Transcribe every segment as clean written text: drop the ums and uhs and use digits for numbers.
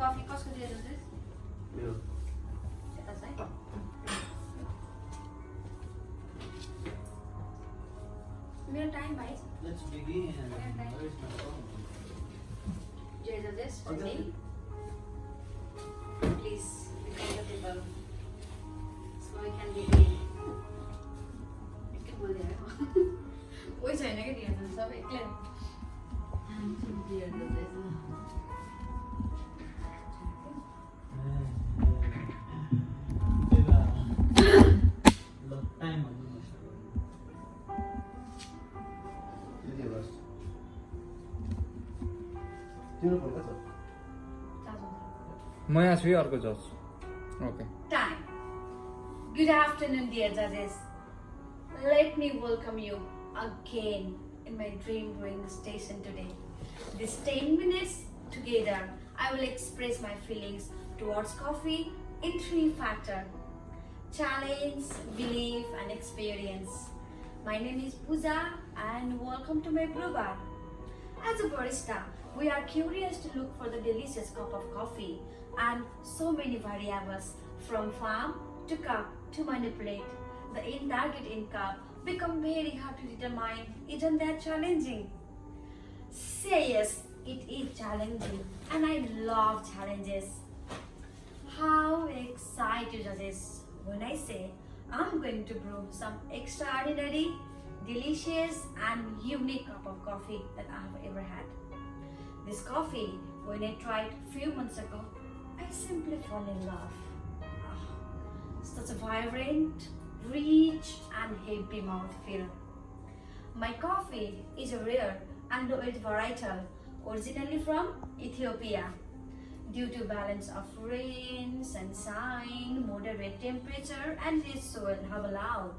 coffee कसको दिएर चाहिँ मेरो यता चाहिँ मेरो टाइम भाइ Let's begin. Yeah, thank Where is my phone? Dear judges, Okay. please be comfortable so we can begin. के बोल्दै कोही छैन कि डियर जजेस सब एक्लै डियर जजेस म यहाँ छु है अर्को जज okay Time. Good afternoon, dear judges. Let me welcome you again in my dream brewing station today. This 10 minutes together, I will express my feelings towards coffee in 3 factors: challenge, belief, and experience. My name is Pujah, and welcome to my brew bar. As a barista, we are curious to look for the delicious cup of coffee and so many variables from farm to cup to manipulate. The end target in cup become very hard to determine. Isn't that challenging? Say yes, it is challenging, and I love challenges. How excited judges when I say I'm going to brew some extraordinary, delicious and unique cup of coffee that I have ever had. This coffee, when I tried few months ago, I simply fell in love. Such a vibrant, rich and heavy mouthfeel. My coffee is a rare and low-age varietal, originally from Ethiopia. Due to balance of rain, sunshine, moderate temperature and rich soil have allowed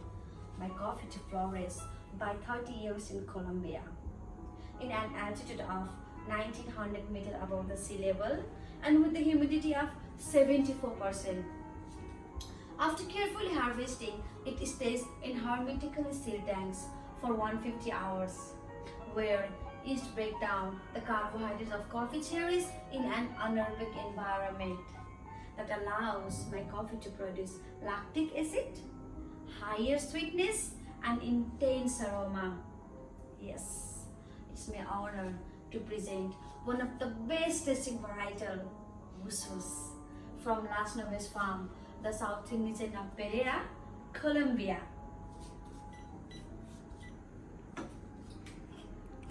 my coffee to flourish by 30 years in Colombia, in an altitude of 1900 meters above the sea level and with the humidity of 74%. After carefully harvesting, it stays in hermetically sealed tanks for 150 hours, where yeast break down the carbohydrates of coffee cherries in an anaerobic environment that allows my coffee to produce lactic acid, higher sweetness, and intense aroma. Yes, it's my honor to present one of the best tasting varietal, Wusus, from Las Noves Farm, the southern region of Pereira, Colombia.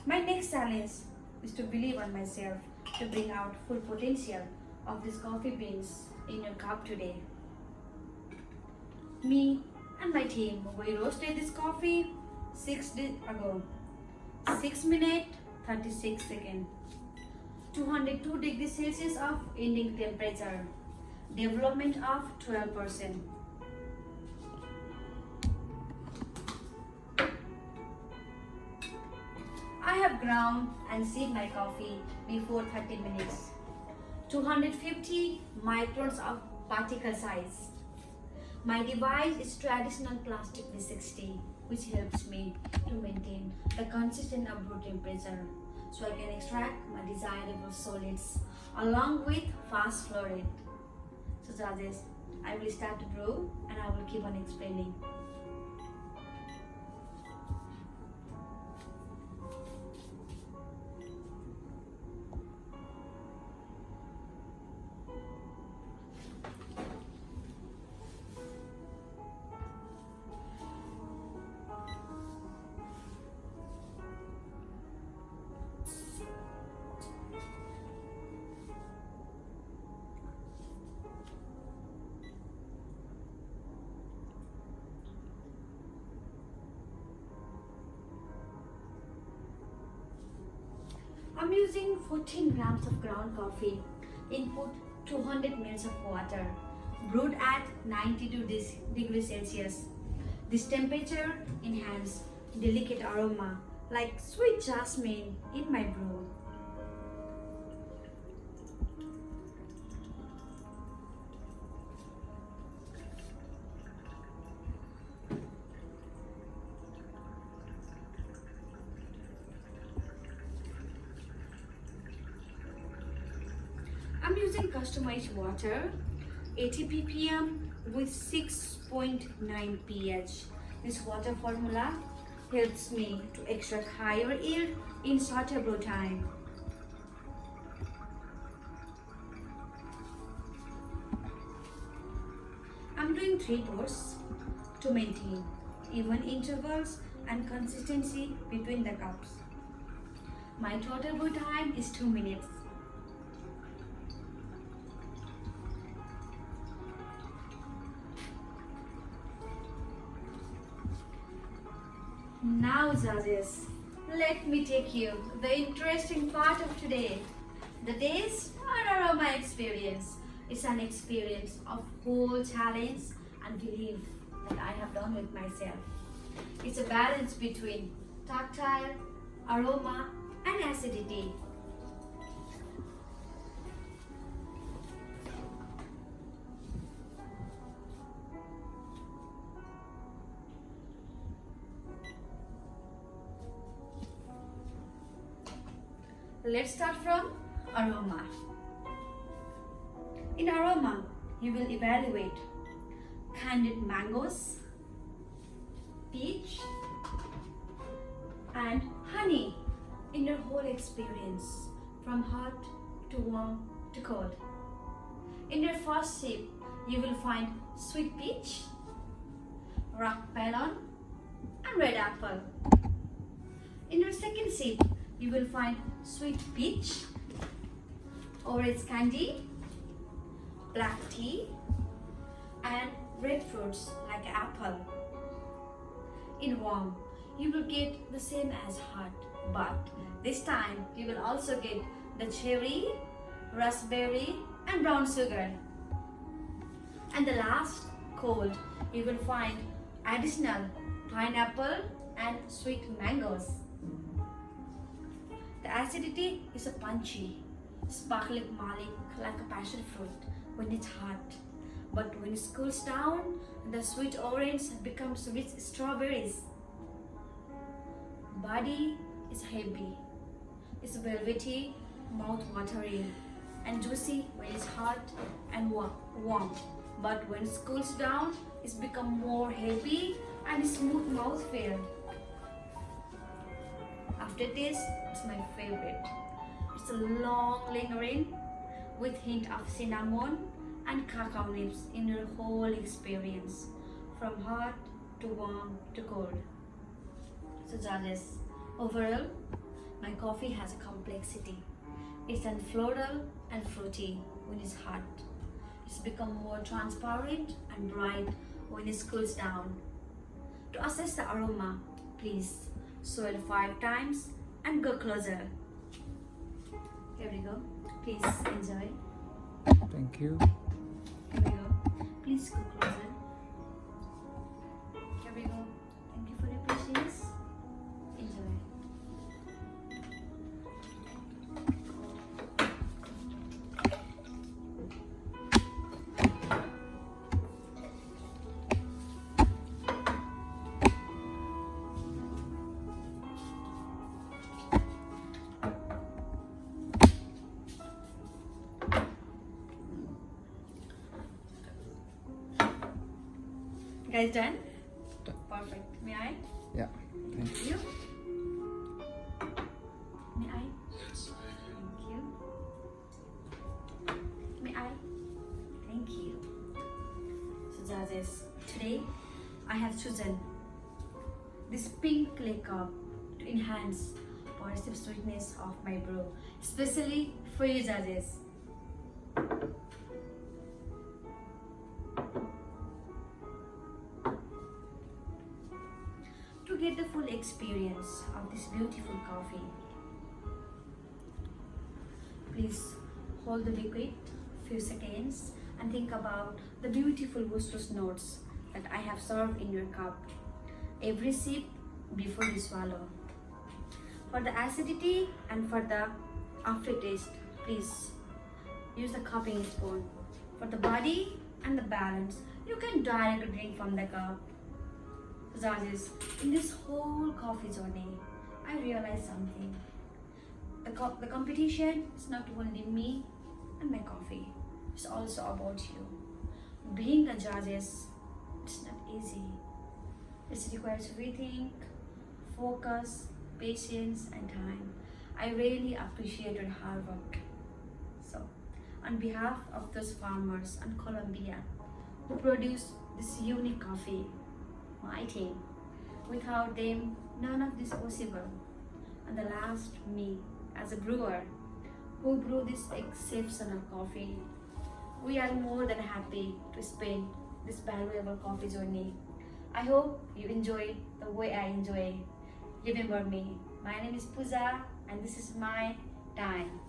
My next challenge is to believe on myself to bring out full potential of these coffee beans in your cup today. Me and my team, we roasted this coffee 6 days ago. 6 minutes 36 seconds. 202 degrees Celsius of ending temperature. Development of 12%. I have ground and sieved my coffee before 30 minutes. 250 microns of particle size. My device is traditional plastic V60, which helps me to maintain the consistent brew temperature so I can extract my desirable solids along with fast flow rate. So judges, I will start to brew and I will keep on explaining. I'm using 14 grams of ground coffee. Input 200 ml of water. Brewed at 92 degrees Celsius. This temperature enhances delicate aroma like sweet jasmine in my brew. I'm using customized water, 80 ppm with 6.9 pH. This water formula helps me to extract higher yield in shorter brew time. I'm doing 3 pours to maintain even intervals and consistency between the cups. My total brew time is 2 minutes. Now judges, let me take you the interesting part of today. The taste and aroma experience. It's an experience of whole challenge and belief that I have done with myself. It's a balance between tactile, aroma and acidity. Let's start from aroma. In aroma, you will evaluate candied mangoes, peach, and honey in your whole experience, from hot to warm to cold. In your first sip, you will find sweet peach, rock melon, and red apple. In your second sip, you will find sweet peach, orange candy, black tea, and red fruits like apple. In warm, you will get the same as hot, but this time you will also get the cherry, raspberry, and brown sugar. And the last, cold, you will find additional pineapple and sweet mangoes. The acidity is a punchy, sparkling malik like a passion fruit when it's hot. But when it cools down, the sweet orange becomes rich strawberries. Body is heavy. It's velvety, mouth-watering, and juicy when it's hot and warm. But when it cools down, it's become more heavy and smooth mouthfeel. Aftertaste, it's my favorite. It's a long lingering with hint of cinnamon and cacao nibs in your whole experience, from hot to warm to cold. So judges, overall, my coffee has a complexity. It's floral and fruity when it's hot. It's become more transparent and bright when it cools down. To assess the aroma, please swirl 5 times and go closer. Here we go. Please enjoy. Thank you. Here we go. Please go closer. Here we go. Thank you for your patience. Enjoy. Guys, done? Done. Perfect. May I? Yeah. Thank you. You? May I? Thank you. May I? Thank you. So judges, today I have chosen this pink clay cup to enhance positive sweetness of my brew, especially for you judges. To get the full experience of this beautiful coffee, please hold the liquid few seconds and think about the beautiful citrus notes that I have served in your cup. Every sip before you swallow. For the acidity and for the aftertaste, please use the cupping spoon. For the body and the balance, you can directly drink from the cup. Judges, in this whole coffee journey, I realized something. The competition is not only me and my coffee. It's also about you. Being a judge is it's not easy. It requires rethink, focus, patience, and time. I really appreciate your hard work. So, on behalf of those farmers in Colombia who produce this unique coffee, my team, without them, none of this possible. And the last, me, as a brewer, who brew this exceptional coffee, we are more than happy to spend this valuable coffee journey. I hope you enjoy the way I enjoy. Remember me. My name is Pujah and this is my time.